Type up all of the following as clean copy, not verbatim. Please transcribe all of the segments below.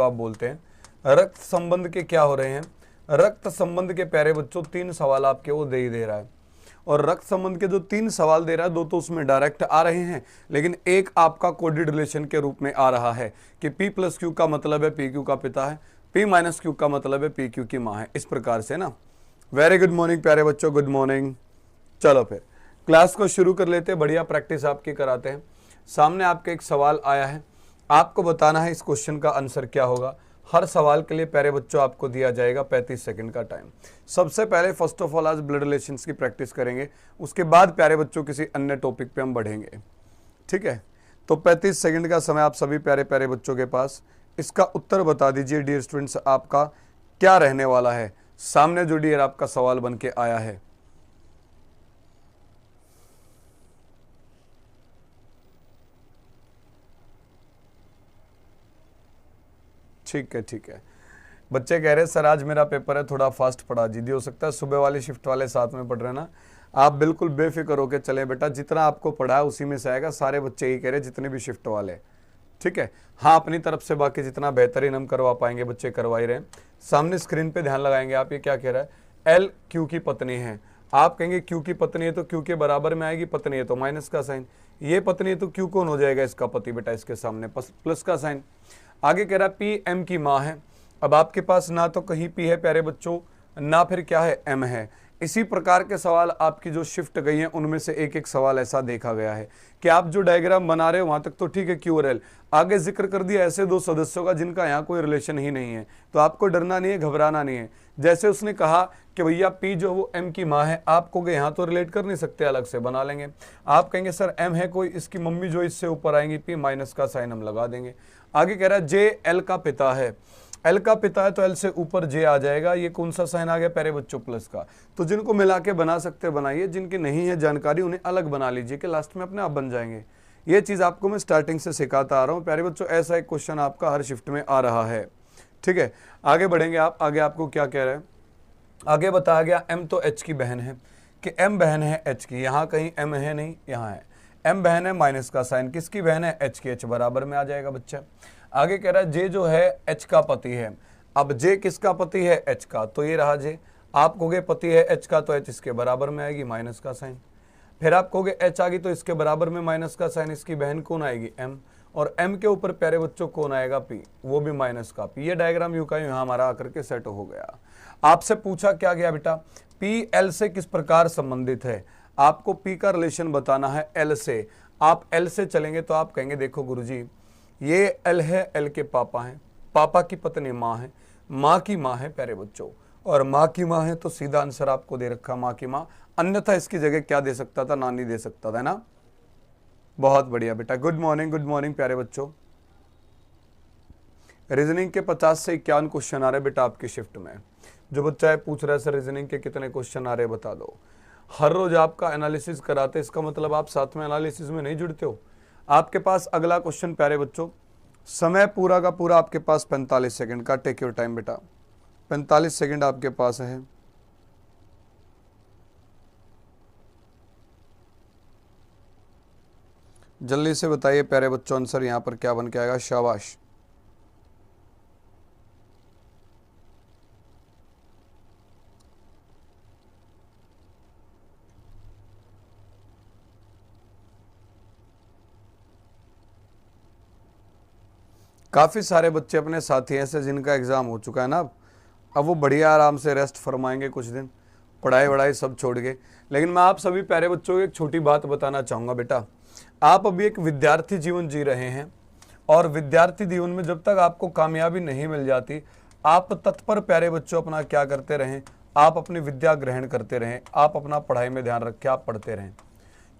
जिसको आप बोलते हैं। रक्त संबंध के क्या हो रहे हैं, रक्त संबंध के प्यारे बच्चों 3 सवाल आपके वो दे ही दे रहा है, और रक्त संबंध के जो 3 सवाल दे रहा है, 2 तो उसमें डायरेक्ट आ रहे हैं, लेकिन एक आपका कोडेड रिलेशन के रूप में आ रहा है कि P प्लस क्यू का मतलब है PQ का पिता है, P माइनस क्यू का मतलब है PQ की माँ है, इस प्रकार से ना। वेरी गुड मॉर्निंग प्यारे बच्चों, गुड मॉर्निंग। चलो फिर क्लास को शुरू कर लेते हैं, बढ़िया प्रैक्टिस आपकी कराते हैं। सामने आपके एक सवाल आया है, आपको बताना है इस क्वेश्चन का आंसर क्या होगा। हर सवाल के लिए प्यारे बच्चों आपको दिया जाएगा 35 सेकंड का टाइम। सबसे पहले फर्स्ट ऑफ ऑल आज ब्लड रिलेशंस की प्रैक्टिस करेंगे, उसके बाद प्यारे बच्चों किसी अन्य टॉपिक पे हम बढ़ेंगे, ठीक है। तो 35 सेकंड का समय आप सभी प्यारे प्यारे बच्चों के पास। इसका उत्तर बता दीजिए डियर स्टूडेंट्स, आपका क्या रहने वाला है। सामने जो डियर आपका सवाल बन के आया है, ठीक है ठीक है। बच्चे कह रहे हैं सर आज मेरा पेपर है, थोड़ा फास्ट पढ़ा दीजिए। हो सकता है सुबह वाली शिफ्ट वाले साथ में पढ़ रहे हैं ना, आप बिल्कुल बेफिक्र होकर चले बेटा, जितना आपको पढ़ा है उसी में से आएगा। सारे बच्चे ही कह रहे हैं, जितने भी शिफ्ट वाले, ठीक है। हाँ, अपनी तरफ से बाकी जितना बेहतरीन हम करवा पाएंगे बच्चे करवा ही रहे हैं। सामने स्क्रीन पे ध्यान लगाएंगे आप, ये क्या कह रहा है, एल क्यू की पत्नी है। आप कहेंगे क्यू की पत्नी है तो क्यू के बराबर में आएगी, पत्नी है तो माइनस का साइन, ये पत्नी है तो क्यू कौन हो जाएगा, इसका पति बेटा, इसके सामने प्लस का साइन। आगे कह रहा है पी एम की माँ है। अब आपके पास ना तो कहीं पी है प्यारे बच्चों, ना फिर क्या है, एम है। इसी प्रकार के सवाल आपकी जो शिफ्ट गई हैं उनमें से एक एक सवाल ऐसा देखा गया है कि आप जो डायग्राम बना रहे हो वहां तक तो ठीक है, क्यू और एल। आगे जिक्र कर दिया ऐसे 2 सदस्यों का जिनका यहाँ कोई रिलेशन ही नहीं है, तो आपको डरना नहीं है, घबराना नहीं है। जैसे उसने कहा कि भैया पी जो वो एम की माँ है, आप कहोगे यहाँ तो रिलेट कर नहीं सकते, अलग से बना लेंगे। आप कहेंगे सर एम है कोई, इसकी मम्मी जो इससे ऊपर आएंगी, पी माइनस का साइन हम लगा देंगे। आगे कह रहा है जे एल का पिता है। एल का पिता है तो एल से ऊपर जे आ जाएगा, ये कौन सा साइन आ गया प्यारे बच्चों, प्लस का। तो जिनको मिला के बना सकते बनाइए, जिनकी नहीं है जानकारी उन्हें अलग बना लीजिए कि लास्ट में अपने आप बन जाएंगे। ये चीज़ आपको मैं स्टार्टिंग से सिखाता आ रहा हूँ प्यारे बच्चों। ऐसा एक क्वेश्चन आपका हर शिफ्ट में आ रहा है, ठीक है। आगे बढ़ेंगे आप, आगे आपको क्या कह रहे हैं, आगे बताया गया एम तो एच की बहन है, कि एम बहन है एच की। यहाँ कहीं एम है नहीं, यहाँ है एम बहन है, माइनस का साइन किसकी बहन है, एच की, एच बराबर में आ जाएगा बच्चा। आगे कह रहा है जे जो है एच का पति है। अब जे किसका पति है, एच का, तो ये रहा जे। आप कहोगे पति है एच का तो एच इसके बराबर में आएगी, माइनस का साइन। फिर आप कहोगे एच आ गई तो इसके बराबर में माइनस का साइन, इसकी बहन कौन आएगी, एम, और एम के ऊपर प्यारे बच्चों कौन आएगा, पी, वो भी माइनस का पी। ये डायग्राम यूं का यूं यहाँ हमारा आकर के सेट हो गया। आपसे पूछा क्या गया बेटा, पी एल से किस प्रकार संबंधित है। आपको पी का रिलेशन बताना है एल से। आप एल से चलेंगे तो आप कहेंगे देखो गुरुजी, ये एल है, एल के पापा हैं, पापा की पत्नी माँ है, माँ की माँ है प्यारे बच्चों, और माँ की माँ है तो सीधा आंसर आपको दे रखा माँ की माँ। अन्यथा इसकी जगह क्या दे सकता था, नानी दे सकता था ना। बहुत बढ़िया बेटा, गुड मॉर्निंग प्यारे बच्चों। रीजनिंग के 50 से 51 क्वेश्चन आ रहे बेटा आपकी शिफ्ट में। जो बच्चा है पूछ रहा है सर रीजनिंग के कितने क्वेश्चन आ रहे बता दो। हर रोज आपका एनालिसिस कराते, इसका मतलब आप साथ में एनालिसिस में नहीं जुड़ते हो। आपके पास अगला क्वेश्चन प्यारे बच्चों, समय पूरा का पूरा आपके पास 45 सेकंड का, टेक योर टाइम बेटा, 45 सेकंड आपके पास है। जल्दी से बताइए प्यारे बच्चों आंसर यहां पर क्या बन के आएगा, शाबाश। काफ़ी सारे बच्चे अपने साथी ऐसे जिनका एग्ज़ाम हो चुका है ना, अब वो बढ़िया आराम से रेस्ट फरमाएंगे कुछ दिन, पढ़ाई वढ़ाई सब छोड़ के। लेकिन मैं आप सभी प्यारे बच्चों को एक छोटी बात बताना चाहूँगा बेटा, आप अभी एक विद्यार्थी जीवन जी रहे हैं, और विद्यार्थी जीवन में जब तक आपको कामयाबी नहीं मिल जाती, आप तत्पर प्यारे बच्चों अपना क्या करते रहें, आप अपनी विद्या ग्रहण करते रहें, आप अपना पढ़ाई में ध्यान रखें, आप पढ़ते रहें,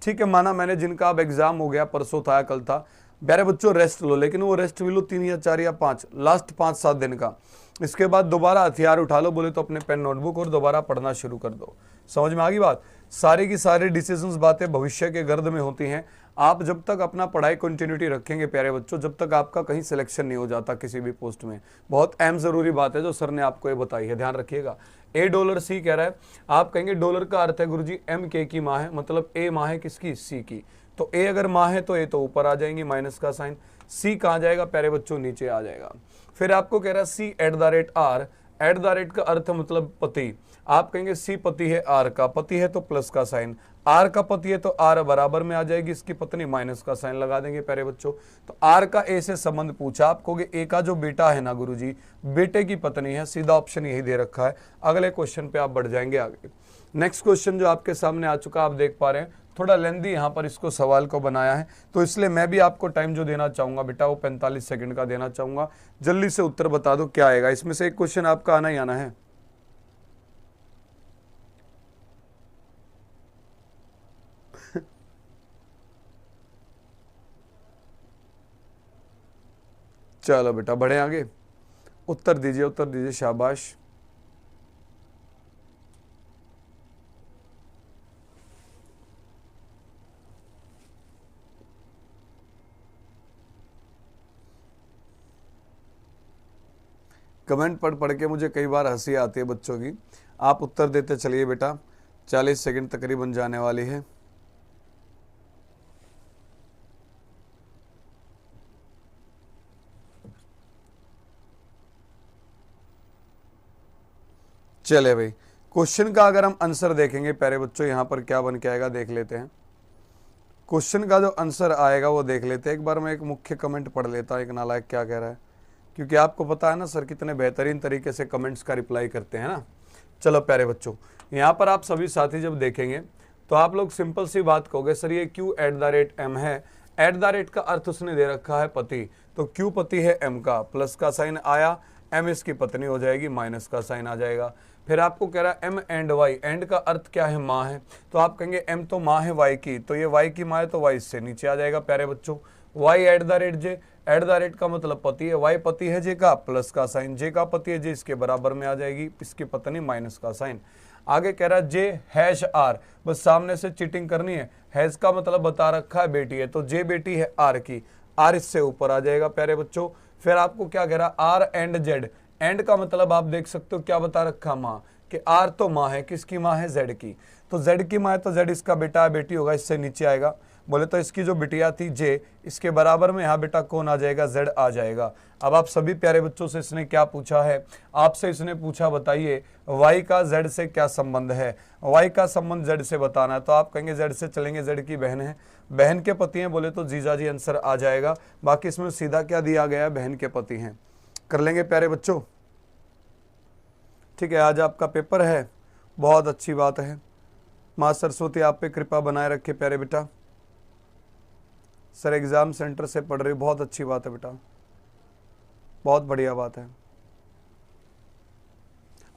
ठीक है। माना मैंने जिनका अब एग्जाम हो गया, परसों था कल था, प्यारे बच्चों रेस्ट लो, लेकिन वो रेस्ट भी लो 3 या 4 या 5, लास्ट 5-7 दिन का। इसके बाद दोबारा हथियार उठा लो, बोले तो अपने पेन नोटबुक और दोबारा पढ़ना शुरू कर दो। समझ में आ गई बात। सारी की सारी डिसीजंस बातें भविष्य के गर्द में होती हैं। आप जब तक अपना पढ़ाई कंटिन्यूटी रखेंगे प्यारे बच्चों, जब तक आपका कहीं सिलेक्शन नहीं हो जाता किसी भी पोस्ट में। बहुत अहम जरूरी बात है जो सर ने आपको ये बताई है, ध्यान रखिएगा। $A कह रहा है, आप कहेंगे डॉलर का अर्थ है गुरुजी एम के की माँ है, मतलब ए माँ है किसकी, सी की। तो ए अगर माँ है तो ए तो ऊपर आ जाएंगी, माइनस का साइन। सी कहाँ जाएगा प्यारे बच्चों, नीचे आ जाएगा। फिर आपको कह रहा है C at the rate R, at the rate का अर्थ मतलब पति। आप कहेंगे सी पति है आर का, पति है तो प्लस का साइन, आर का पति है तो आर बराबर में आ जाएगी, इसकी पत्नी माइनस का साइन लगा देंगे प्यारे बच्चों। तो आर का ए से संबंध पूछा, आप कहोगे ए का जो बेटा है ना गुरुजी, बेटे की पत्नी है, सीधा ऑप्शन यही दे रखा है। अगले क्वेश्चन पे आप बढ़ जाएंगे आगे। नेक्स्ट क्वेश्चन जो आपके सामने आ चुका, आप देख पा रहे हैं, थोड़ा लेंदी यहाँ पर इसको सवाल को बनाया है, तो इसलिए मैं भी आपको टाइम जो देना चाहूंगा बेटा वो 45 सेकंड का देना चाहूंगा। जल्दी से उत्तर बता दो क्या आएगा, इसमें से एक क्वेश्चन आपका आना ही आना है। चलो बेटा बढ़े आगे, उत्तर दीजिए, उत्तर दीजिए, शाबाश। कमेंट पढ़ पढ़ के मुझे कई बार हंसी आती है बच्चों की। आप उत्तर देते चलिए बेटा, 40 सेकंड तकरीबन जाने वाली है। चले भाई, क्वेश्चन का अगर हम आंसर देखेंगे प्यारे बच्चों, यहां पर क्या बन के आएगा देख लेते हैं। क्वेश्चन का जो आंसर आएगा वो देख लेते हैं। एक बार मैं एक मुख्य कमेंट पढ़ लेता हूं, एक नालायक क्या कह रहा है, क्योंकि आपको पता है ना सर कितने बेहतरीन तरीके से कमेंट्स का रिप्लाई करते हैं ना। चलो प्यारे बच्चों, यहाँ पर आप सभी साथी जब देखेंगे तो आप लोग सिंपल सी बात कहोगे, सर ये Q at the rate M है, एट द रेट का अर्थ उसने दे रखा है पति, तो क्यू पति है एम का, प्लस का साइन आया, एम इसकी पत्नी हो जाएगी, माइनस का साइन आ जाएगा। फिर आपको कह रहा है एम एंड वाई, एंड का अर्थ क्या है, माँ है, तो आप कहेंगे एम तो माँ है वाई की, तो ये वाई की माँ है तो वाई इससे नीचे आ जाएगा प्यारे बच्चों। Y at the rate J, at the rate का मतलब पति है, वाई पति है जे का, प्लस का साइन, जे का पति है जे इसके बराबर में आ जाएगी, इसकी पत्नी माइनस का साइन। आगे कह रहा है जे हैश आर, बस सामने से चीटिंग करनी है, हैश का मतलब बता रखा है बेटी है, तो जे बेटी है आर की, आर इससे ऊपर आ जाएगा प्यारे बच्चों। फिर आपको क्या कह रहा है आर एंड जेड, एंड का मतलब आप देख सकते हो क्या बता रखा माँ, कि आर तो माँ है, किसकी माँ है, जेड की, तो जेड की माँ है तो जेड इसका बेटा है, बेटी होगा, इससे नीचे आएगा। बोले तो इसकी जो बिटिया थी जे, इसके बराबर में यहाँ बेटा कौन आ जाएगा, जेड आ जाएगा। अब आप सभी प्यारे बच्चों से इसने क्या पूछा है, आपसे इसने पूछा बताइए वाई का जेड से क्या संबंध है, वाई का संबंध जेड से बताना है, तो आप कहेंगे जेड से चलेंगे, जेड की बहन है, बहन के पति हैं, बोले तो जीजा जी आंसर आ जाएगा। बाकी इसमें सीधा क्या दिया गया है, बहन के पति हैं। कर लेंगे प्यारे बच्चों, ठीक है। आज आपका पेपर है, बहुत अच्छी बात है, माँ सरस्वती आप पे कृपा बनाए रखे प्यारे बेटा। सर एग्जाम सेंटर से पढ़ रही, बहुत अच्छी बात है बेटा, बहुत बढ़िया बात है।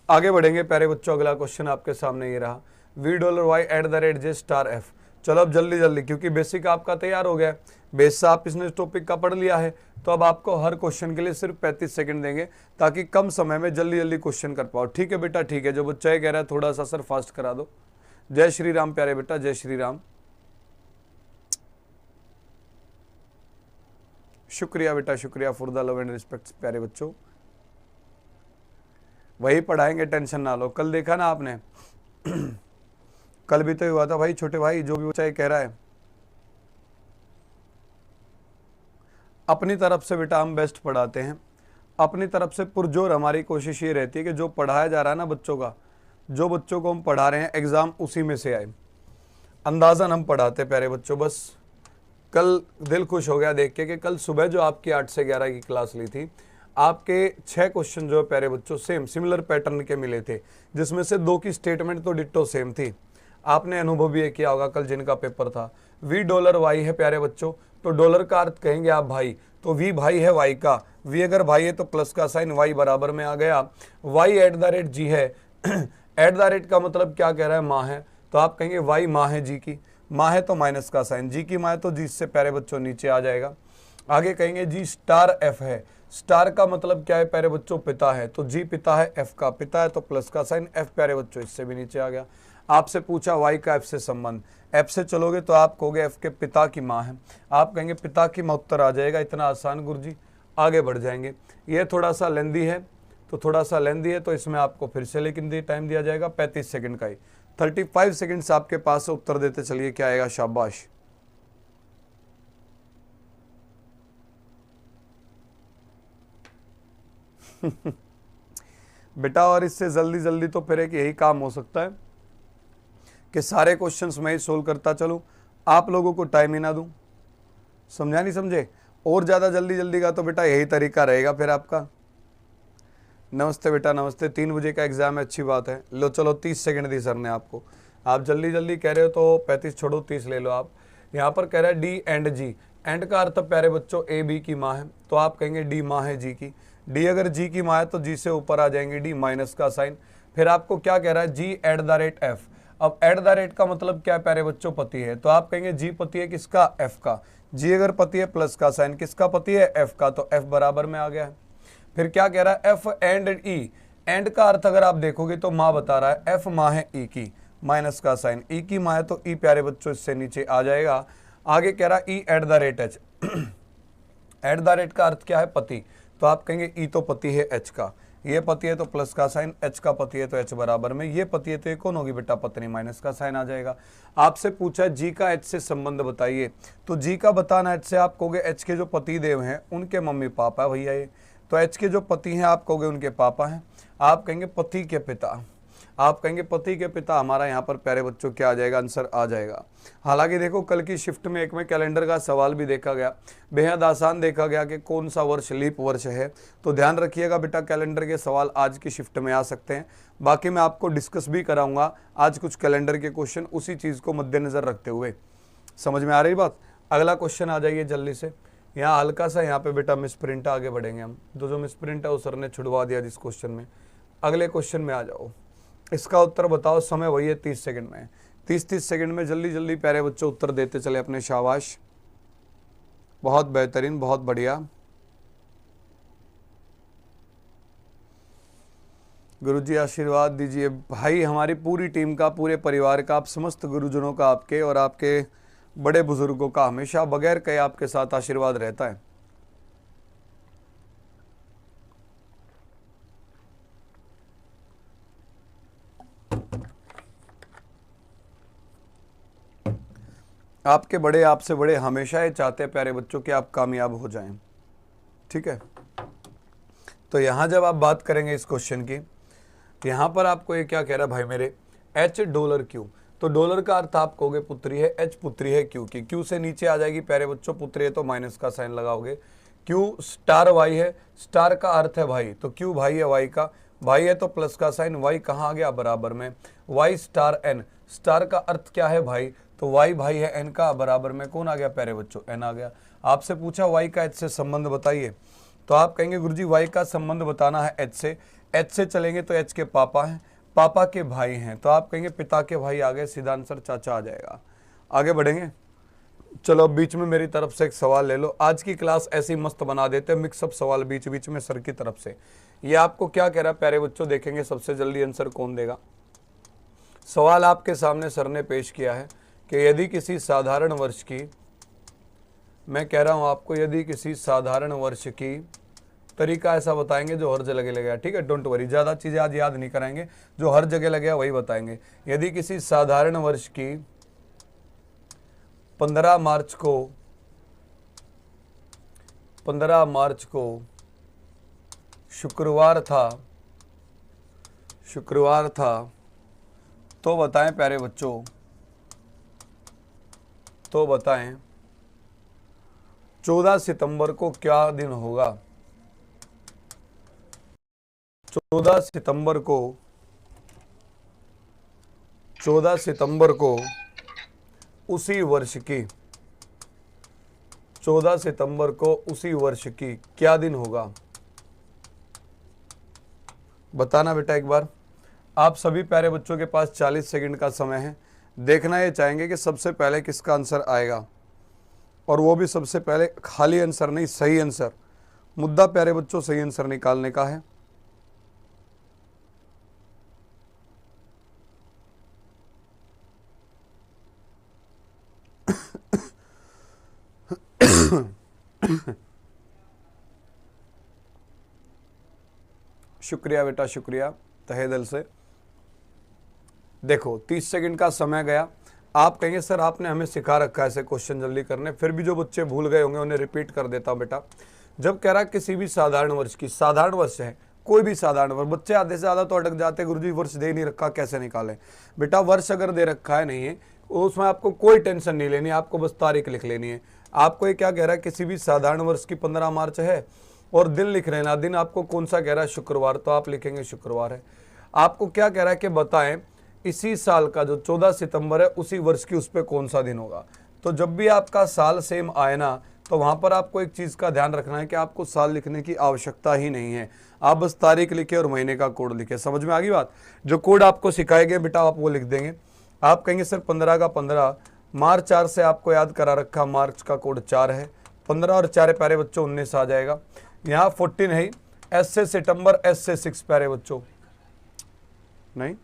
आगे बढ़ेंगे प्यारे बच्चों, अगला क्वेश्चन आपके सामने ये रहा, V dollar Y at the rate J star F. चलो अब जल्दी जल्दी, क्योंकि बेसिक आपका तैयार हो गया, बेस आप इसने टॉपिक का पढ़ लिया है, तो अब आपको हर क्वेश्चन के लिए सिर्फ 35 सेकंड देंगे, ताकि कम समय में जल्दी जल्दी क्वेश्चन कर पाओ। ठीक है बेटा, ठीक है। जो बच्चा ये कह रहा है थोड़ा सा सर फास्ट करा दो। जय श्री राम प्यारे बेटा, जय श्री राम, शुक्रिया बेटा, शुक्रिया for the love and respect प्यारे बच्चों। वही पढ़ाएंगे, टेंशन ना लो। कल देखा ना आपने कल भी तो हुआ था भाई, छोटे भाई जो भी बच्चा ये कह रहा है, अपनी तरफ से बेटा हम बेस्ट पढ़ाते हैं, अपनी तरफ से पुरजोर हमारी कोशिश ये रहती है कि जो पढ़ाया जा रहा है ना बच्चों का, जो बच्चों को हम पढ़ा रहे हैं एग्जाम उसी में से आए, अंदाजन हम पढ़ाते प्यारे बच्चों। बस कल दिल खुश हो गया देख के कि कल सुबह जो आपकी 8 से 11 की क्लास ली थी, आपके 6 क्वेश्चन जो प्यारे बच्चों सेम सिमिलर पैटर्न के मिले थे, जिसमें से 2 की स्टेटमेंट तो डिट्टो सेम थी। आपने अनुभव भी ये किया होगा कल जिनका पेपर था। वी डॉलर वाई है प्यारे बच्चों, तो डॉलर का अर्थ कहेंगे आप भाई, तो वी भाई है वाई का, वी अगर भाई है तो प्लस का साइन वाई बराबर में आ गया। वाई एट द रेट जी है एट द रेट का मतलब क्या कह रहा है, माँ है, तो आप कहेंगे वाई माँ है जी की, माँ है तो माइनस का साइन, जी की माँ है तो जी से प्यारे बच्चों नीचे आ जाएगा। आगे कहेंगे जी स्टार एफ है, स्टार का मतलब क्या है प्यारे बच्चों, पिता है, तो जी पिता है एफ का, पिता है तो प्लस का साइन, एफ प्यारे बच्चों इससे भी नीचे आ गया। आपसे पूछा वाई का एफ से संबंध, एफ से चलोगे तो आप कहोगे एफ के पिता की माँ है, आप कहेंगे पिता की माँ, उत्तर आ जाएगा। इतना आसान गुरुजी, आगे बढ़ जाएंगे। ये थोड़ा सा लेंदी है, तो थोड़ा सा लेंदी है, तो इसमें आपको फिर से लेकिन टाइम दिया जाएगा 35 सेकंड का ही। 35 सेकंड्स आपके पास, उत्तर देते चलिए क्या आएगा, शाबाश। बेटा और इससे जल्दी जल्दी तो फिर एक यही काम हो सकता है कि सारे क्वेश्चंस मैं ही सोल्व करता चलूं, आप लोगों को टाइम ही ना दूं। समझा नहीं समझे? और ज़्यादा जल्दी जल्दी का तो बेटा यही तरीका रहेगा फिर आपका। नमस्ते बेटा नमस्ते। 3 बजे का एग्जाम है, अच्छी बात है। लो चलो 30 सेकंड दी सर ने आपको, आप जल्दी जल्दी कह रहे हो तो 35 छोड़ो 30 ले लो आप। यहाँ पर कह रहा है डी एंड जी। एंड का अर्थ प्यारे बच्चों ए बी की माँ है, तो आप कहेंगे डी माँ है जी की। डी अगर जी की माँ है तो जी से ऊपर आ जाएंगे डी माइनस का साइन। फिर आपको क्या कह रहा है जी एट द रेट एफ। अब एट द रेट का मतलब क्या प्यारे बच्चों? पति है, तो आप कहेंगे जी पति है किसका? एफ का। जी अगर पति है प्लस का साइन, किसका पति है? एफ का, तो एफ बराबर में आ गया है। फिर क्या कह रहा है एफ एंड ई। एंड का अर्थ अगर आप देखोगे तो माँ बता रहा है, एफ माँ है ई की, माइनस का साइन। ई की माँ है तो ई प्यारे बच्चों इससे नीचे आ जाएगा। आगे कह रहा है E at the rate H. At the rate का अर्थ क्या है? पति, तो आप कहेंगे ई तो पति है एच का, ये पति है तो प्लस का साइन, एच का पति है तो एच बराबर में, ये पति है तो ये कौन होगी बेटा? पत्नी, माइनस का साइन आ जाएगा। आपसे पूछा जी का एच से संबंध बताइए, तो जी का बताना एच से आप कहोगे एच के जो पति देव हैं उनके मम्मी पापा भैया ये, तो एच के जो पति हैं आप कहोगे उनके पापा हैं। आप कहेंगे पति के पिता, आप कहेंगे पति के पिता, हमारा यहाँ पर प्यारे बच्चों क्या आ जाएगा? आंसर आ जाएगा। हालांकि देखो कल की शिफ्ट में एक में कैलेंडर का सवाल भी देखा गया, बेहद आसान देखा गया कि कौन सा वर्ष लीप वर्ष है, तो ध्यान रखिएगा बेटा कैलेंडर के सवाल आज की शिफ्ट में आ सकते हैं। बाकी मैं आपको डिस्कस भी कराऊंगा आज कुछ कैलेंडर के क्वेश्चन, उसी चीज़ को मद्देनजर रखते हुए। समझ में आ रही बात? अगला क्वेश्चन आ जाइए जल्दी से। यहाँ हल्का सा यहाँ पे बेटा मिसप्रिंट, आगे बढ़ेंगे हम, जो मिसप्रिंट है वो सर ने छुड़वा दिया जिस क्वेश्चन में। अगले क्वेश्चन में आ जाओ, इसका उत्तर बताओ। समय वही है 30 सेकंड में, 30 सेकंड में जल्दी जल्दी प्यारे बच्चों उत्तर देते चले अपने। शाबाश, बहुत बेहतरीन, बहुत बढ़िया। गुरुजी आशीर्वाद दीजिए भाई, हमारी पूरी टीम का, पूरे परिवार का, आप समस्त गुरुजनों का, आपके और आपके बड़े बुजुर्गों का हमेशा बगैर कहे आपके साथ आशीर्वाद रहता है। आपके बड़े आपसे बड़े हमेशा ये चाहते हैं प्यारे बच्चों कि आप कामयाब हो जाएं, ठीक है। तो यहाँ जब आप बात करेंगे इस क्वेश्चन की, यहाँ पर आपको ये क्या कह रहा है भाई मेरे, एच डॉलर क्यू, तो डॉलर का अर्थ आप कहोगे पुत्री है, एच पुत्री है क्यू की, क्यू से नीचे आ जाएगी प्यारे बच्चों, पुत्री है तो माइनस का साइन लगाओगे। क्यू स्टार वाई है, स्टार का अर्थ है भाई, तो क्यू भाई है वाई का, भाई है तो प्लस का साइन, वाई कहाँ आ गया? बराबर में। वाई स्टार एन, स्टार का अर्थ क्या है भाई? तो वाई भाई है एन का, बराबर में कौन आ गया प्यारे बच्चों? एन आ गया। आपसे पूछा वाई का एच से संबंध बताइए, तो आप कहेंगे गुरुजी वाई का संबंध बताना है एच से। एच से चलेंगे तो एच के पापा हैं, पापा के भाई हैं, तो आप कहेंगे पिता के भाई आ गए, सीधा आंसर चाचा आ जाएगा। आगे बढ़ेंगे, चलो बीच में मेरी तरफ से एक सवाल ले लो। आज की क्लास ऐसी मस्त बना देते हैं, मिक्सअप सवाल बीच बीच में सर की तरफ से। ये आपको क्या कह रहा है प्यारे बच्चों? देखेंगे सबसे जल्दी आंसर कौन देगा। सवाल आपके सामने सर ने पेश किया है कि यदि किसी साधारण वर्ष की, मैं कह रहा हूं आपको, यदि किसी साधारण वर्ष की, तरीका ऐसा बताएंगे जो हर जगह लगेगा, ठीक है। डोंट वरी, ज़्यादा चीज़ें आज याद नहीं कराएंगे, जो हर जगह लगेगा वही बताएंगे। यदि किसी साधारण वर्ष की 15 मार्च को शुक्रवार था, तो बताएं प्यारे बच्चों, तो बताएं 14 सितंबर को क्या दिन होगा? 14 सितंबर को उसी वर्ष की, 14 सितंबर को उसी वर्ष की क्या दिन होगा? बताना बेटा एक बार। आप सभी प्यारे बच्चों के पास 40 सेकंड का समय है। देखना ये चाहेंगे कि सबसे पहले किसका आंसर आएगा, और वो भी सबसे पहले खाली आंसर नहीं, सही आंसर। मुद्दा प्यारे बच्चों सही आंसर निकालने का है। शुक्रिया बेटा, शुक्रिया तहे दिल से। देखो 30 सेकंड का समय गया। आप कहेंगे सर आपने हमें सिखा रखा है ऐसे क्वेश्चन जल्दी करने, फिर भी जो बच्चे भूल गए होंगे उन्हें रिपीट कर देता हूं बेटा। जब कह रहा किसी भी साधारण वर्ष की, साधारण वर्ष है कोई भी साधारण वर्ष। बच्चे आधे से ज़्यादा तो अटक जाते हैं, गुरुजी वर्ष दे नहीं रखा कैसे निकालें। बेटा वर्ष अगर दे रखा है नहीं है उसमें आपको कोई टेंशन नहीं लेनी, आपको बस तारीख लिख लेनी है। आपको ये क्या कह रहा है, किसी भी साधारण वर्ष की 15 मार्च है और दिन लिख रहे हैं, दिन आपको कौन सा कह रहा है, शुक्रवार, तो आप लिखेंगे शुक्रवार है। आपको क्या कह रहा है कि बताएं इसी साल का जो 14 सितंबर है उसी वर्ष की उस पर कौन सा दिन होगा। तो जब भी आपका साल सेम आए ना तो वहां पर आपको एक चीज का ध्यान रखना है कि आपको साल लिखने की आवश्यकता ही नहीं है, आप बस तारीख लिखे और महीने का कोड लिखे। समझ में आ गई बात। जो कोड आपको सिखाए गए बेटा आप वो लिख देंगे। आप कहेंगे सर 15 का 15, मार्च 4 से आपको याद करा रखा, मार्च का कोड 4 है, 15 और 4 प्यारे बच्चों 19 आ जाएगा। यहाँ 14 है, एस से सितंबर, एस से 6 प्यारे बच्चों नहीं।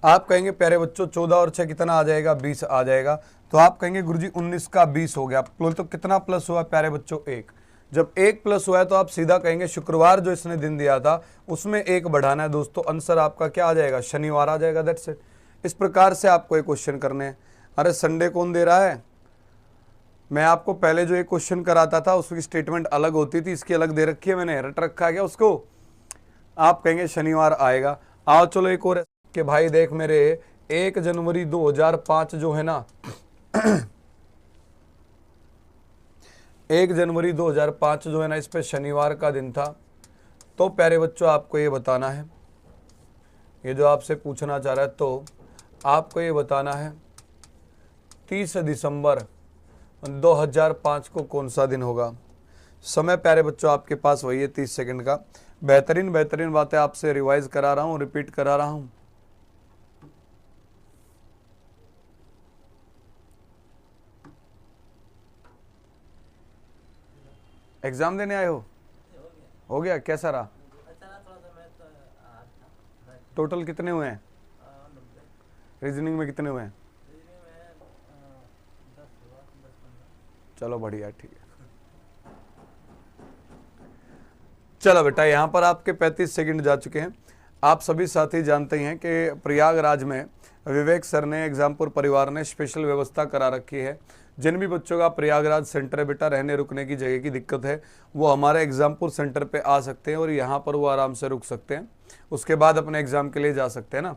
आप कहेंगे प्यारे बच्चों 14 और 6 कितना आ जाएगा, 20 आ जाएगा। तो आप कहेंगे गुरुजी 19 का 20 हो गया, तो कितना प्लस हुआ प्यारे बच्चों 1। जब 1 प्लस हुआ है तो आप सीधा कहेंगे शुक्रवार जो इसने दिन दिया था उसमें 1 बढ़ाना है दोस्तों, आंसर आपका क्या आ जाएगा, शनिवार आ जाएगा। That's it. इस प्रकार से आपको एक क्वेश्चन करने हैं। अरे संडे कौन दे रहा है, मैं आपको पहले जो एक क्वेश्चन कराता था उसकी स्टेटमेंट अलग होती थी, इसकी अलग दे रखी है, मैंने रट रखा है क्या उसको। आप कहेंगे शनिवार आएगा। आओ चलो एक और कि भाई देख मेरे 1 जनवरी 2005 जो है ना 1 जनवरी 2005 जो है ना इस पे शनिवार का दिन था। तो प्यारे बच्चों आपको ये बताना है, ये जो आपसे पूछना चाह रहा है तो आपको ये बताना है 30 दिसंबर 2005 को कौन सा दिन होगा। समय प्यारे बच्चों आपके पास वही है 30 सेकंड का। बेहतरीन बेहतरीन बातें आपसे रिवाइज करा रहा हूँ, रिपीट करा रहा हूँ। एग्जाम देने आए हो गया कैसा रहा? टोटल कितने हुए हैं? रीजनिंग में कितने हुए हैं? चलो बढ़िया ठीक है। चलो बेटा यहाँ पर आपके 35 सेकंड जा चुके हैं। आप सभी साथी जानते हैं कि प्रयागराज में विवेक सर ने, एग्जामपुर परिवार ने स्पेशल व्यवस्था करा रखी है। जिन भी बच्चों का प्रयागराज सेंटर है बेटा रहने रुकने की जगह की दिक्कत है वो हमारे एग्जामपुर सेंटर पे आ सकते हैं और यहाँ पर वो आराम से रुक सकते हैं, उसके बाद अपने एग्जाम के लिए जा सकते हैं ना।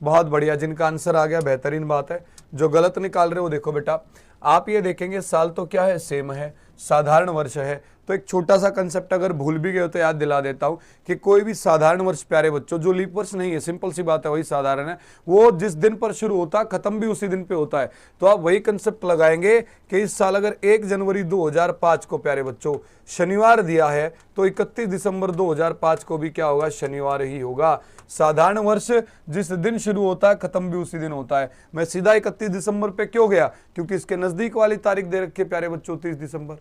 बहुत बढ़िया, जिनका आंसर आ गया बेहतरीन बात है। जो गलत निकाल रहे हो देखो बेटा, आप ये देखेंगे साल तो क्या है, सेम है, साधारण वर्ष है। तो एक छोटा सा कंसेप्ट अगर भूल भी गए हो तो याद दिला देता हूं कि कोई भी साधारण वर्ष प्यारे बच्चों जो लीप वर्ष नहीं है, सिंपल सी बात है, वही साधारण है, वो जिस दिन पर शुरू होता है खत्म भी उसी दिन पे होता है। तो आप वही कंसेप्ट लगाएंगे कि इस साल अगर 1 जनवरी 2005 को प्यारे बच्चों शनिवार दिया है तो 31 दिसंबर 2005 को भी क्या होगा, शनिवार ही होगा। साधारण वर्ष जिस दिन शुरू होता है खत्म भी उसी दिन होता है। मैं सीधा 31 दिसंबर पे क्यों गया, क्योंकि इसके नजदीक वाली तारीख दे रखी है प्यारे बच्चों 30 दिसंबर।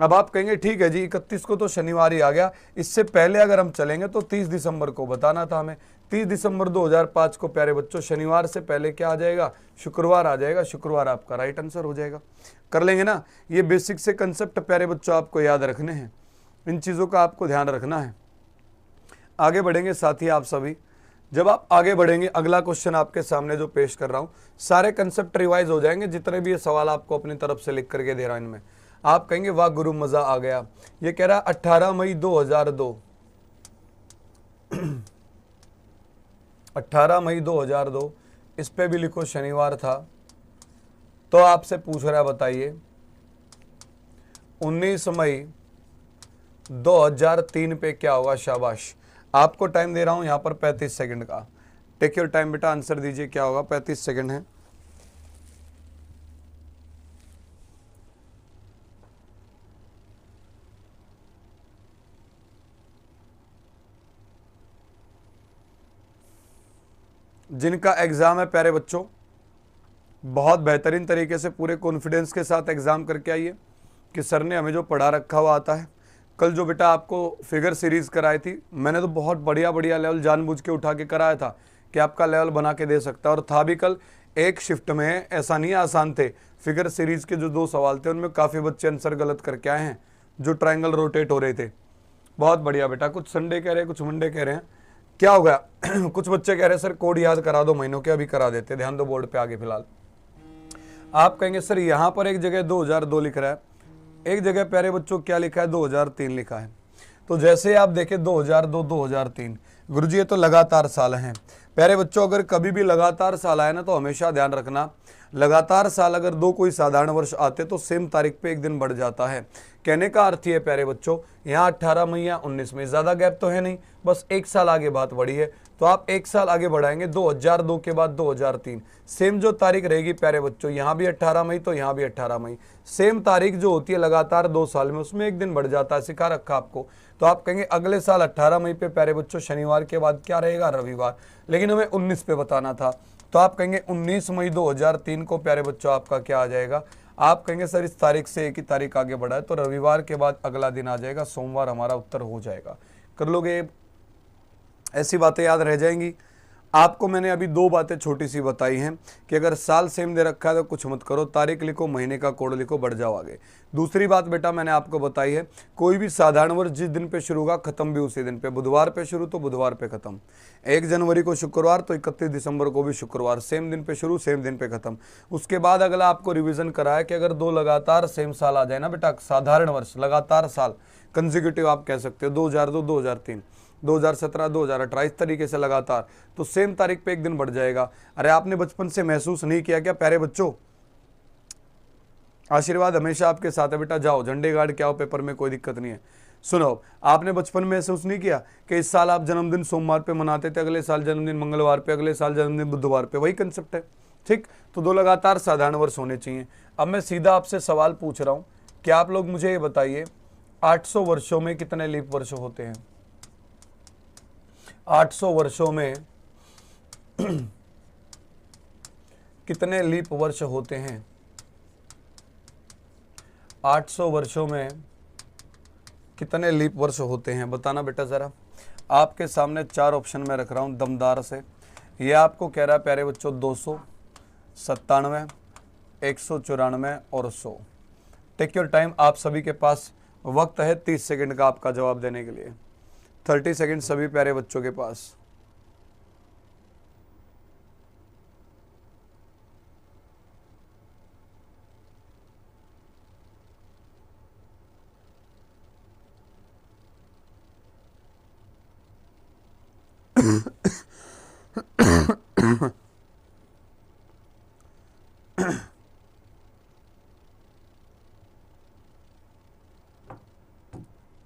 अब आप कहेंगे ठीक है जी 31 को तो शनिवार ही आ गया, इससे पहले अगर हम चलेंगे तो 30 दिसंबर को बताना था हमें। 30 दिसंबर 2005 को प्यारे बच्चों शनिवार से पहले क्या आ जाएगा, शुक्रवार आ जाएगा। शुक्रवार आपका राइट आंसर हो जाएगा। कर लेंगे ना। ये बेसिक से कंसेप्ट प्यारे बच्चों आपको याद रखने हैं, इन चीज़ों का आपको ध्यान रखना है। आगे बढ़ेंगे साथी आप सभी। जब आप आगे बढ़ेंगे अगला क्वेश्चन आपके सामने जो पेश कर रहा हूं, सारे कंसेप्ट रिवाइज हो जाएंगे जितने भी ये सवाल आपको अपनी तरफ से लिख करके दे रहा हूं इनमें। आप कहेंगे वाह गुरु मजा आ गया। ये कह रहा 18 मई 2002 18 मई 2002 इस पे भी लिखो शनिवार था। तो आपसे पूछ रहा है बताइए 19 मई 2003 पे क्या होगा। शाबाश। आपको टाइम दे रहा हूं यहां पर 35 सेकंड का। टेक योर टाइम बेटा, आंसर दीजिए क्या होगा। 35 सेकंड है। जिनका एग्जाम है प्यारे बच्चों बहुत बेहतरीन तरीके से पूरे कॉन्फिडेंस के साथ एग्जाम करके आइए कि सर ने हमें जो पढ़ा रखा हुआ आता है। कल जो बेटा आपको फिगर सीरीज कराई थी मैंने तो बहुत बढ़िया बढ़िया लेवल जानबूझ के उठा के कराया था कि आपका लेवल बना के दे सकता है। और था भी कल एक शिफ्ट में, ऐसा नहीं आसान थे। फिगर सीरीज के जो 2 सवाल थे उनमें काफ़ी बच्चे आंसर गलत करके आए हैं, जो ट्राइंगल रोटेट हो रहे थे। बहुत बढ़िया बेटा। कुछ संडे कह रहे हैं, कुछ मंडे कह रहे हैं, क्या हो गया कुछ बच्चे कह रहे हैं सर कोड याद करा दो महीनों के, अभी करा देते, ध्यान दो बोर्ड पे आगे फिलहाल। आप कहेंगे सर यहाँ पर एक जगह 2002 लिख रहा है, एक जगह प्यारे बच्चों क्या लिखा है 2003 लिखा है। तो जैसे आप देखें 2002 2003 गुरुजी ये तो लगातार साल हैं प्यारे बच्चों। अगर कभी भी लगातार साल आए ना तो हमेशा ध्यान रखना, लगातार साल अगर दो कोई साधारण वर्ष आते तो सेम तारीख पे एक दिन बढ़ जाता है। कहने का अर्थ ये प्यारे बच्चों, यहाँ 18 मई या 19 मई, ज्यादा गैप तो है नहीं, बस एक साल आगे बात बढ़ी है। तो आप एक साल आगे बढ़ाएंगे 2002 के बाद 2003, सेम जो तारीख रहेगी प्यारे बच्चों, यहाँ भी 18 मई तो यहाँ भी 18 मई, सेम तारीख जो होती है लगातार 2 साल में, उसमें एक दिन बढ़ जाता है, सिखा रखा आपको। तो आप कहेंगे अगले साल 18 मई पे प्यारे बच्चों शनिवार के बाद क्या रहेगा, रविवार, लेकिन हमें 19 पे बताना था। तो आप कहेंगे 19 मई 2003 को प्यारे बच्चों आपका क्या आ जाएगा, आप कहेंगे सर इस तारीख से एक ही तारीख आगे बढ़ा है, तो रविवार के बाद अगला दिन आ जाएगा, सोमवार हमारा उत्तर हो जाएगा। कर लोगे, ऐसी बातें याद रह जाएंगी। आपको मैंने अभी 2 बातें छोटी सी बताई हैं कि अगर साल सेम दे रखा है तो कुछ मत करो, तारीख लिखो, महीने का कोड लिखो, बढ़ जाओ आगे। दूसरी बात बेटा मैंने आपको बताई है, कोई भी साधारण वर्ष जिस दिन पे शुरू होगा खत्म भी उसी दिन पे, बुधवार पे शुरू तो बुधवार पे खत्म। 1 जनवरी को शुक्रवार तो 31 दिसंबर को भी शुक्रवार, सेम दिन पे शुरू सेम दिन पे खत्म। उसके बाद अगला आपको रिविजन कराया कि अगर 2 लगातार सेम साल आ जाए ना बेटा, साधारण वर्ष लगातार साल, कंसेक्यूटिव आप कह सकते हो, 2002 2003 2017 2018, इस तरीके से लगातार, तो सेम तारीख पे एक दिन बढ़ जाएगा। अरे आपने बचपन से महसूस नहीं किया क्या प्यारे बच्चों, आशीर्वाद हमेशा आपके साथ है बेटा, जाओ झंडे गाड़ के आओ पेपर में, कोई दिक्कत नहीं है। सुनो, आपने बचपन में महसूस नहीं किया कि इस साल आप जन्मदिन सोमवार पे मनाते थे, अगले साल जन्मदिन मंगलवार पे, अगले साल जन्मदिन बुधवार पे, वही कंसेप्ट है। ठीक, तो 2 लगातार साधारण वर्ष होने चाहिए। अब मैं सीधा आपसे सवाल पूछ रहा हूं कि आप लोग मुझे ये बताइए 800 वर्षों में कितने लीप वर्ष होते हैं? 800 वर्षों में कितने लीप वर्ष होते हैं? 800 वर्षों में कितने लीप वर्ष होते हैं, बताना बेटा जरा। आपके सामने 4 ऑप्शन में रख रहा हूं दमदार से। ये आपको कह रहा है प्यारे बच्चों 200, 97, 194 और 100। टेक योर टाइम, आप सभी के पास वक्त है 30 सेकंड का आपका जवाब देने के लिए। 30 सेकंड सभी प्यारे बच्चों के पास।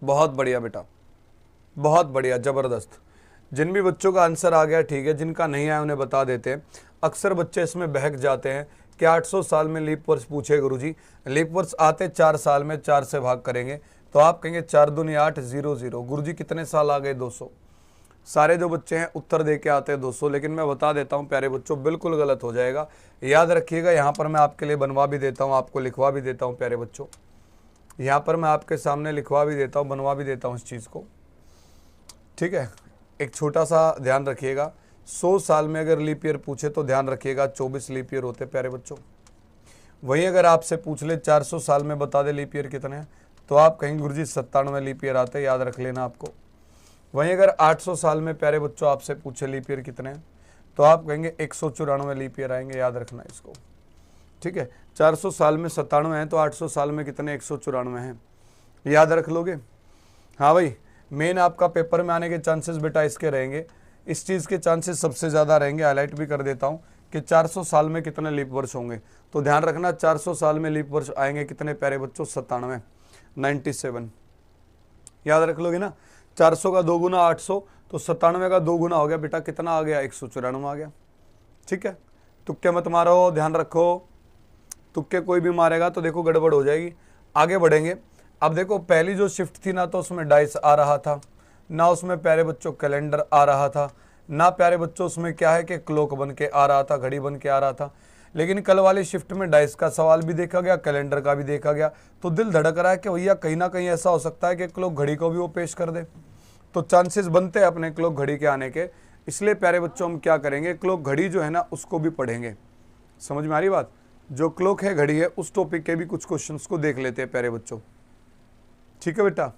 बहुत बढ़िया बेटा, बहुत बढ़िया, जबरदस्त। जिन भी बच्चों का आंसर आ गया ठीक है, जिनका नहीं आया उन्हें बता देते हैं। अक्सर बच्चे इसमें बहक जाते हैं कि 800 साल में लीप वर्ष पूछे गुरुजी, लीप वर्ष आते 4 साल में, 4 से भाग करेंगे तो आप कहेंगे 4 दूनी 8, 0 गुरुजी कितने साल आ गए? 200। सारे जो बच्चे हैं उत्तर दे के आते हैं 200, लेकिन मैं बता देता हूँ प्यारे बच्चों बिल्कुल गलत हो जाएगा। याद रखिएगा, यहाँ पर मैं आपके लिए बनवा भी देता हूँ, आपको लिखवा भी देता हूँ प्यारे बच्चों, यहाँ पर मैं आपके सामने लिखवा भी देता हूँ, बनवा भी देता हूँ इस चीज़ को, ठीक है। एक छोटा सा ध्यान रखिएगा, 100 साल में अगर लीप ईयर पूछे तो ध्यान रखिएगा 24 लीप ईयर होते प्यारे बच्चों। वहीं अगर आपसे पूछ ले 400 साल में बता दे लीप ईयर कितने हैं, तो आप कहेंगे गुरुजी 97 लीप ईयर आते, याद रख लेना आपको। वहीं अगर 800 साल में प्यारे बच्चों आपसे पूछे लीप ईयर कितने हैं, तो आप कहेंगे 194 लीप ईयर आएंगे, याद रखना इसको, ठीक है। 400 साल में 97 हैं तो 800 साल में कितने? 194 हैं, याद रख लोगे। हाँ भाई, मेन आपका पेपर में आने के चांसेस बेटा इसके रहेंगे, इस चीज़ के चांसेस सबसे ज़्यादा रहेंगे। हाईलाइट भी कर देता हूँ कि 400 साल में कितने लीप वर्ष होंगे, तो ध्यान रखना 400 साल में लीप वर्ष आएंगे कितने प्यारे बच्चों? 97, 97, याद रख लोगे ना। 400 का 2 गुना 800, तो 97 का 2 गुना हो गया बेटा, कितना आ गया? 194 आ गया, ठीक है। तुक्के मत मारो, ध्यान रखो, तुक्के कोई भी मारेगा तो देखो गड़बड़ हो जाएगी। आगे बढ़ेंगे। अब देखो पहली जो शिफ्ट थी ना तो उसमें डाइस आ रहा था, ना उसमें प्यारे बच्चों कैलेंडर आ रहा था, ना प्यारे बच्चों उसमें क्या है कि क्लॉक बन के आ रहा था, घड़ी बन के आ रहा था। लेकिन कल वाली शिफ्ट में डाइस का सवाल भी देखा गया, कैलेंडर का भी देखा गया, तो दिल धड़क रहा है कि भैया कहीं ना कहीं ऐसा हो सकता है कि क्लॉक घड़ी को भी वो पेश कर दे, तो चांसेस बनते हैं अपने क्लॉक घड़ी के आने के। इसलिए प्यारे बच्चों हम क्या करेंगे, क्लॉक घड़ी जो है ना उसको भी पढ़ेंगे। समझ में आ रही बात? जो क्लॉक है घड़ी है उस टॉपिक के भी कुछ क्वेश्चंस को देख लेते हैं प्यारे बच्चों, ठीक है बेटा।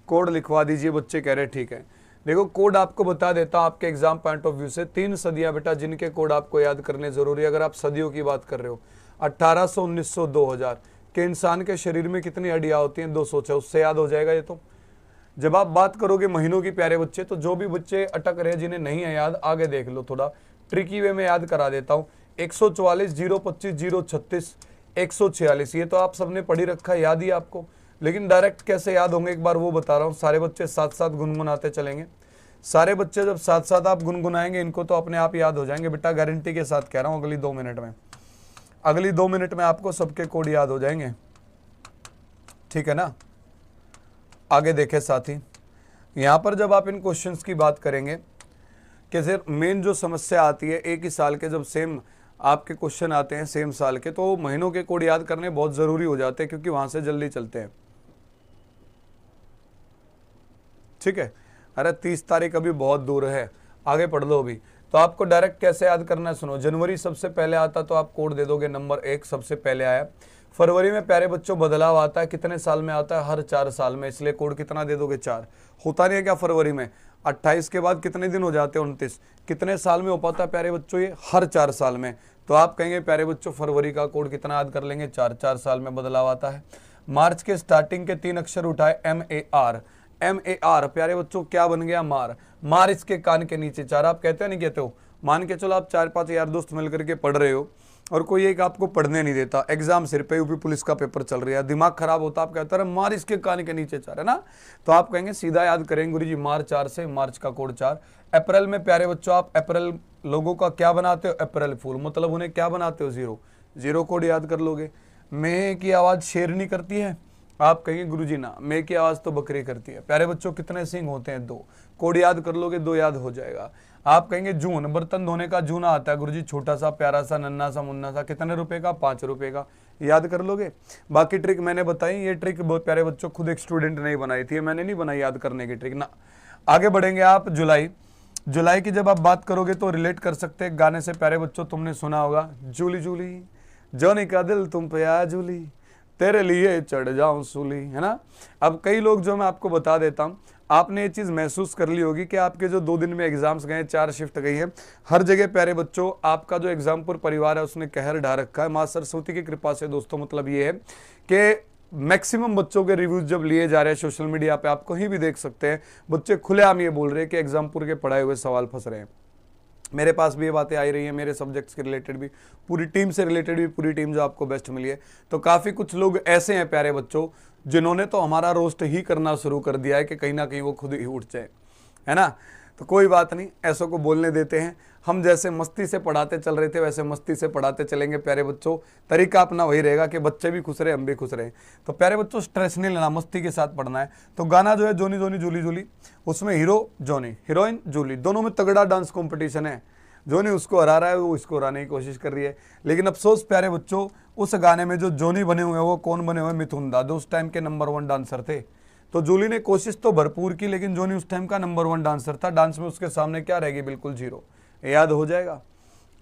कोड लिखवा दीजिए, बच्चे कह रहे ठीक है। देखो कोड आपको बता देता हूं आपके एग्जाम पॉइंट ऑफ व्यू से, 3 सदियां बेटा जिनके कोड आपको याद करने जरूरी है। अगर आप सदियों की बात कर रहे हो, 1800, 1900, 2000 के इंसान के शरीर में कितनी हड्डियां होती हैं? 200, उससे याद हो जाएगा ये तो। जब आप बात करोगे महीनों की प्यारे बच्चे, तो जो भी बच्चे अटक रहे जिन्हें नहीं है याद, आगे देख लो, थोड़ा ट्रिकी वे में याद करा देता हूँ। 144, 025, 036, 146, ये तो आप सबने पढ़ी रखा है, याद ही आपको, लेकिन डायरेक्ट कैसे याद होंगे एक बार वो बता रहा हूँ। सारे बच्चे साथ साथ गुनगुनाते चलेंगे। सारे बच्चे जब साथ साथ आप गुनगुनाएंगे इनको तो अपने आप याद हो जाएंगे बेटा, गारंटी के साथ कह रहा हूँ। अगली 2 मिनट में, अगली 2 मिनट में आपको सबके कोड याद हो जाएंगे, ठीक है ना। आगे देखें साथी, यहाँ पर जब आप इन क्वेश्चंस की बात करेंगे कि सर मेन जो समस्या आती है एक ही साल के जब सेम आपके क्वेश्चन आते हैं सेम साल के, तो महीनों के कोड याद करने बहुत ज़रूरी हो जाते हैं क्योंकि वहाँ से जल्दी चलते हैं, ठीक है। अरे 30 तारीख अभी बहुत दूर है, आगे पढ़ लो अभी। तो आपको डायरेक्ट कैसे याद करना है सुनो। जनवरी सबसे पहले आता तो आप कोड दे दोगे नंबर 1, सबसे पहले आया। फरवरी में प्यारे बच्चों बदलाव आता है, कितने साल में आता है, हर 4 साल में, इसलिए कोड कितना दे दोगे 4। होता नहीं है क्या फरवरी में 28 के बाद कितने दिन हो जाते हैं 29, कितने साल में हो पाता है प्यारे बच्चों, ये हर 4 साल में। तो आप कहेंगे प्यारे बच्चों फरवरी का कोड कितना याद कर लेंगे, 4 साल में बदलाव आता है। मार्च के स्टार्टिंग के 3 अक्षर उठाए, MAR, MAR प्यारे बच्चों क्या बन गया, मार। मार इसके कान के नीचे 4, आप कहते हो नहीं कहते हो। मान के चलो आप 4-5 यार दोस्त मिलकर के पढ़ रहे हो और कोई एक आपको पढ़ने नहीं देता, एग्जाम सिर पे, यूपी पुलिस का पेपर चल रहा है, दिमाग खराब होता, आप कहते हैं मार इसके कान के नीचे 4, है ना। तो आप कहेंगे सीधा याद करेंगे गुरु जी, मार 4 से, मार्च का कोड 4। अप्रैल में प्यारे बच्चों आप अप्रैल लोगों का क्या बनाते हो, अप्रैल फूल, मतलब उन्हें क्या बनाते हो, 0, 0 कोड याद कर लोगे। मे की आवाज़ शेरनी करती है, आप कहेंगे गुरुजी ना, मे की आवाज़ तो बकरी करती है। प्यारे बच्चों कितने सिंग होते हैं, 2, कोड याद कर लोगे, 2 याद हो जाएगा। आप कहेंगे जून, बर्तन धोने का जूना आता है गुरुजी, छोटा सा प्यारा सा नन्ना सा मुन्ना सा, कितने रुपए का, 5 रुपए का, याद कर लोगे। बाकी ट्रिक मैंने बताई, ये ट्रिक बहुत प्यारे बच्चों खुद एक स्टूडेंट ने बनाई थी, मैंने नहीं बनाई याद करने की ट्रिक ना। आगे बढ़ेंगे आप, जुलाई, जुलाई की जब आप बात करोगे तो रिलेट कर सकते हैं गाने से प्यारे बच्चों, तुमने सुना होगा, जूली जूली जॉनी का दिल तुम पे आ जूली, तेरे लिए चढ़ जाऊं सूली, है ना। अब कई लोग जो मैं आपको बता देता हूं, आपने ये चीज़ महसूस कर ली होगी कि आपके जो 2 दिन में एग्जाम्स गए, 4 शिफ्ट गई है, हर जगह प्यारे बच्चों आपका जो एग्जामपुर परिवार है उसने कहर ढा रखा है। माँ सरस्वती की कृपा से दोस्तों, मतलब ये है कि मैक्सिमम बच्चों के रिव्यूज जब लिए जा रहे हैं सोशल मीडिया पे, आप कहीं भी देख सकते हैं, बच्चे खुलेआम ये बोल रहे हैं कि एग्जामपुर के पढ़ाए हुए सवाल फंस रहे हैं। मेरे पास भी ये बातें आई रही हैं, मेरे सब्जेक्ट्स के रिलेटेड भी, पूरी टीम से रिलेटेड भी, पूरी टीम जो आपको बेस्ट मिली है। तो काफ़ी कुछ लोग ऐसे हैं प्यारे बच्चों जिन्होंने तो हमारा रोस्ट ही करना शुरू कर दिया है कि कहीं ना कहीं वो खुद ही उठ जाए, है ना। तो कोई बात नहीं, ऐसों को बोलने देते हैं। हम जैसे मस्ती से पढ़ाते चल रहे थे वैसे मस्ती से पढ़ाते चलेंगे प्यारे बच्चों। तरीका अपना वही रहेगा कि बच्चे भी खुश रहे, हम भी खुश रहे। तो प्यारे बच्चों स्ट्रेस नहीं लेना, मस्ती के साथ पढ़ना है। तो गाना जो है जोनी जोनी जूली जूली, उसमें हीरो जोनी, हीरोइन जूली, दोनों में तगड़ा डांस कॉम्पिटिशन है। जोनी उसको हरा रहा है, वो इसको हराने की कोशिश कर रही है। लेकिन अफसोस प्यारे बच्चों, उस गाने में जो जोनी बने हुए हैं वो कौन बने हुए, मिथुन दा, जो उस टाइम के नंबर 1 डांसर थे। तो जूली ने कोशिश तो भरपूर की, लेकिन जोनी उस टाइम का नंबर 1 डांसर था। डांस में उसके सामने क्या रहेगी, बिल्कुल 0, याद हो जाएगा।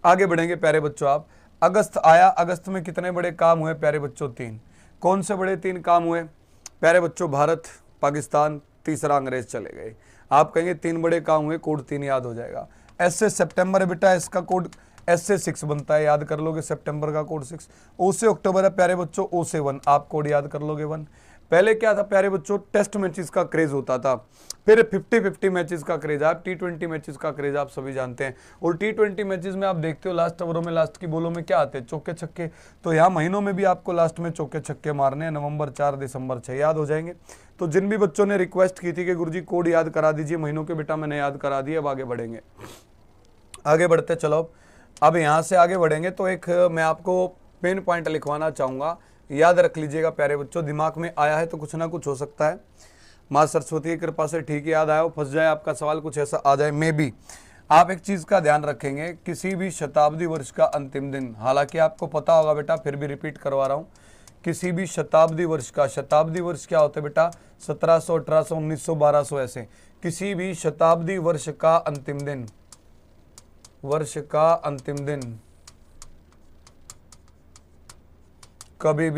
आगे बढ़ेंगे प्यारे बच्चों आप, अगस्त आया, अगस्त में कितने बड़े काम हुए प्यारे बच्चों, 3। कौन से बड़े 3 काम हुए प्यारे बच्चों, भारत, पाकिस्तान, तीसरा अंग्रेज चले गए। आप कहेंगे 3 बड़े काम हुए, कोड 3 याद हो जाएगा। एस से सितंबर है बेटा, इसका कोड एस से 6 बनता है, याद कर लोगे, सितंबर का कोड 6। ओ से अक्टूबर है प्यारे बच्चों, ओ से 1, आप कोड याद कर लोगे 1। पहले क्या था प्यारे बच्चों, टेस्ट मैचेस का क्रेज होता था, फिर 50-50 मैचेस का क्रेज, आप T20 मैचेस का क्रेज आप सभी जानते हैं। और T20 मैचेस में आप देखते हो लास्ट ओवरों में, लास्ट की बोलों में क्या आते हैं, चौके छक्के। तो यहाँ महीनों में भी आपको लास्ट में चौके छक्के मारने हैं, नवंबर 4, दिसंबर 6, याद हो जाएंगे। तो जिन भी बच्चों ने रिक्वेस्ट की थी कि गुरुजी कोड याद करा दीजिए महीनों के, बेटा मैंने याद करा दिए। अब आगे बढ़ेंगे, आगे बढ़ते चलो। अब यहाँ से आगे बढ़ेंगे तो एक मैं आपको पेन पॉइंट लिखवाना चाहूँगा, याद रख लीजिएगा प्यारे बच्चों, दिमाग में आया है तो कुछ ना कुछ हो सकता है। माँ सरस्वती की कृपा से ठीक याद आया हो, फंस जाए आपका सवाल कुछ ऐसा आ जाए, मे भी। आप एक चीज़ का ध्यान रखेंगे, किसी भी शताब्दी वर्ष का अंतिम दिन, हालांकि आपको पता होगा बेटा, फिर भी रिपीट करवा रहा हूँ, किसी भी शताब्दी वर्ष का, शताब्दी वर्ष क्या होते हैं बेटा, 1700, 1800, 1900, 1200, ऐसे किसी भी शताब्दी वर्ष का अंतिम दिन, वर्ष का अंतिम दिन कभी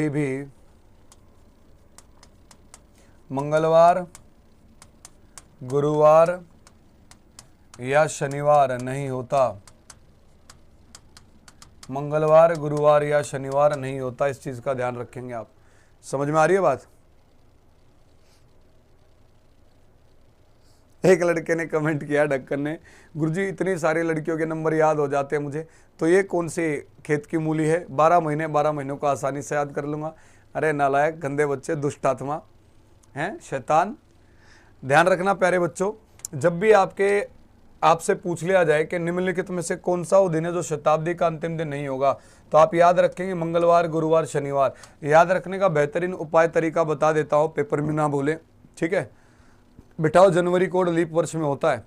भी मंगलवार, गुरुवार या शनिवार नहीं होता। मंगलवार, गुरुवार या शनिवार नहीं होता, इस चीज़ का ध्यान रखेंगे आप। समझ में आ रही है बात? एक लड़के ने कमेंट किया ढक्कन ने, गुरुजी इतनी सारी लड़कियों के नंबर याद हो जाते हैं मुझे, तो ये कौन सी खेत की मूली है, 12 महीनों को आसानी से याद कर लूँगा। अरे नालायक, गंदे बच्चे, दुष्ट आत्मा हैं, शैतान। ध्यान रखना प्यारे बच्चों, जब भी आपसे पूछ लिया जाए कि निम्नलिखित में से कौन सा वो दिन है जो शताब्दी का अंतिम दिन नहीं होगा, तो आप याद रखेंगे मंगलवार, गुरुवार, शनिवार। याद रखने का बेहतरीन उपाय तरीका बता देता हूँ, पेपर में ना भूलें, ठीक है। बिठाओ, जनवरी कोड लीप वर्ष में होता है,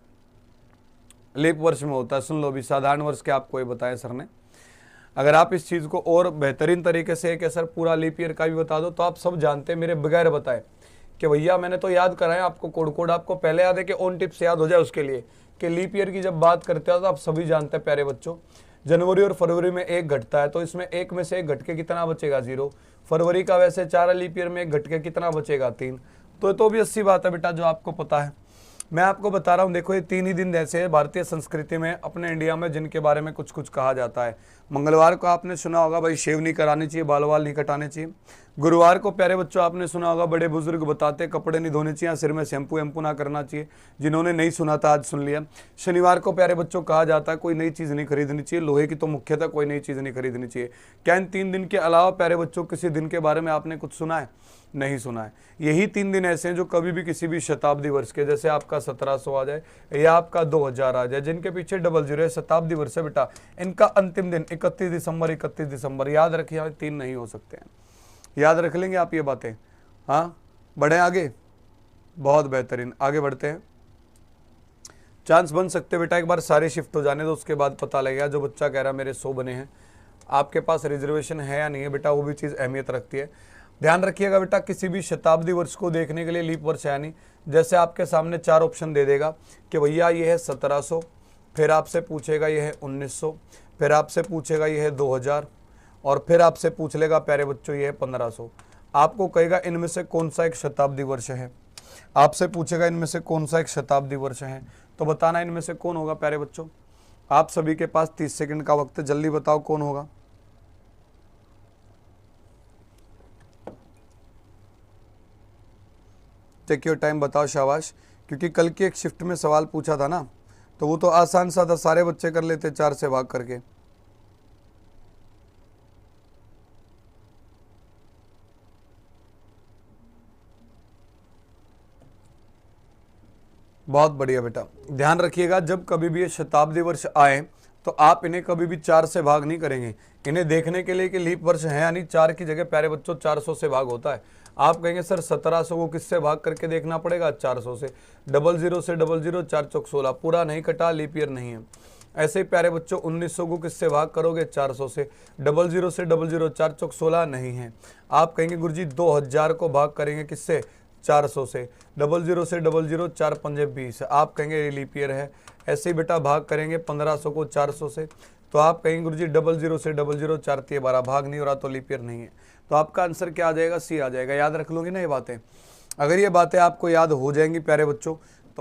लीप वर्ष में होता है, सुन लो अभी, साधारण वर्ष के आपको ये बताया सर ने। अगर आप इस चीज़ को और बेहतरीन तरीके से कि सर पूरा लीप ईयर का भी बता दो, तो आप सब जानते हैं मेरे बगैर बताए कि भैया मैंने तो याद कराया आपको कोड, आपको पहले याद है कि ऑन टिप्स याद हो जाए उसके लिए कि लीप ईयर की जब बात करते हो तो आप सभी जानते हैं प्यारे बच्चों, जनवरी और फरवरी में एक घटता है, तो इसमें एक में से एक घट के कितना बचेगा, 0। फरवरी का वैसे 4 लीप ईयर में एक घट के कितना बचेगा, 3। तो भी अच्छी बात है बेटा जो आपको पता है। मैं आपको बता रहा हूँ, देखो ये 3 ही दिन ऐसे हैं भारतीय संस्कृति में, अपने इंडिया में, जिनके बारे में कुछ कुछ कहा जाता है। मंगलवार को आपने सुना होगा भाई शेव नहीं करानी चाहिए, बाल वाल नहीं कटाने चाहिए। गुरुवार को प्यारे बच्चों आपने सुना होगा, बड़े बुजुर्ग बताते कपड़े नहीं धोने चाहिए, सिर में शैम्पू वैम्पू ना करना चाहिए। जिन्होंने नहीं सुना था आज सुन लिया। शनिवार को प्यारे बच्चों कहा जाता है कोई नई चीज़ नहीं खरीदनी चाहिए, लोहे की तो मुख्यतः कोई नई चीज़ नहीं खरीदनी चाहिए। क्या इन 3 दिन के अलावा प्यारे बच्चों किसी दिन के बारे में आपने कुछ सुना है? नहीं सुना है। यही 3 दिन ऐसे हैं जो कभी भी किसी भी शताब्दी वर्ष के, जैसे आपका 1700 आ जाए या आपका 2000 आ जाए, जिनके पीछे 00 है, शताब्दी वर्ष है बेटा, इनका अंतिम दिन 31 दिसंबर। याद रखिए, 3 नहीं हो सकते हैं। याद रख लेंगे आप ये बातें? हाँ, बढ़े आगे, बहुत बेहतरीन, आगे बढ़ते हैं। चांस बन सकते बेटा, एक बार सारे शिफ्ट हो जाने दो, उसके बाद पता लगेगा। जो बच्चा कह रहा मेरे 100 बने हैं, आपके पास रिजर्वेशन है या नहीं है बेटा, वो भी चीज़ अहमियत रखती है। ध्यान रखिएगा बेटा, किसी भी शताब्दी वर्ष को देखने के लिए लीप वर्ष है नहीं, जैसे आपके सामने 4 ऑप्शन दे देगा कि भैया ये है 1700, फिर आपसे पूछेगा ये है 1900, फिर आपसे पूछेगा ये है 2000, और फिर आपसे पूछ लेगा प्यारे बच्चों ये है 1500। आपको कहेगा इनमें से कौन सा एक शताब्दी वर्ष है, आपसे पूछेगा इनमें से कौन सा एक शताब्दी वर्ष है, तो बताना इनमें से कौन होगा प्यारे बच्चों। आप सभी के पास 30 सेकंड का वक्त है, जल्दी बताओ कौन होगा। टेक योर टाइम, बताओ, शाबाश। क्योंकि कल की एक शिफ्ट में सवाल पूछा था ना, तो वो तो आसान सा था, सारे बच्चे कर लेते 4 से भाग करके। बहुत बढ़िया बेटा, ध्यान रखिएगा, जब कभी भी ये शताब्दी वर्ष आए तो आप इन्हें कभी भी 4 से भाग नहीं करेंगे। इन्हें देखने के लिए कि लीप वर्ष है यानी 4 की जगह प्यारे बच्चों 400 से भाग होता है। आप कहेंगे सर 1700 को किससे भाग करके देखना पड़ेगा? 400 से। 00 से 00, 4 चौक 16, पूरा नहीं कटा, लीप ईयर नहीं है। ऐसे ही प्यारे बच्चों 1900 को किससे भाग करोगे? 400 से। 00 से 00, 4 चौक 16 नहीं है। आप कहेंगे गुरुजी 2000 को भाग करेंगे किससे? 400 से। 00 से 00, 4 पंजे 20, आप कहेंगे लीप ईयर है। ऐसे ही बेटा भाग करेंगे 1500 को 400 से, तो आप कहेंगे गुरुजी 00 से 00, 4 तिये 12, भाग नहीं हो रहा तो लीप ईयर नहीं है। तो आपका आंसर क्या आ जाएगा? सी आ जाएगा। याद रख लोगे ना ये बातें? अगर ये बातें आपको याद हो जाएंगी प्यारे बच्चों,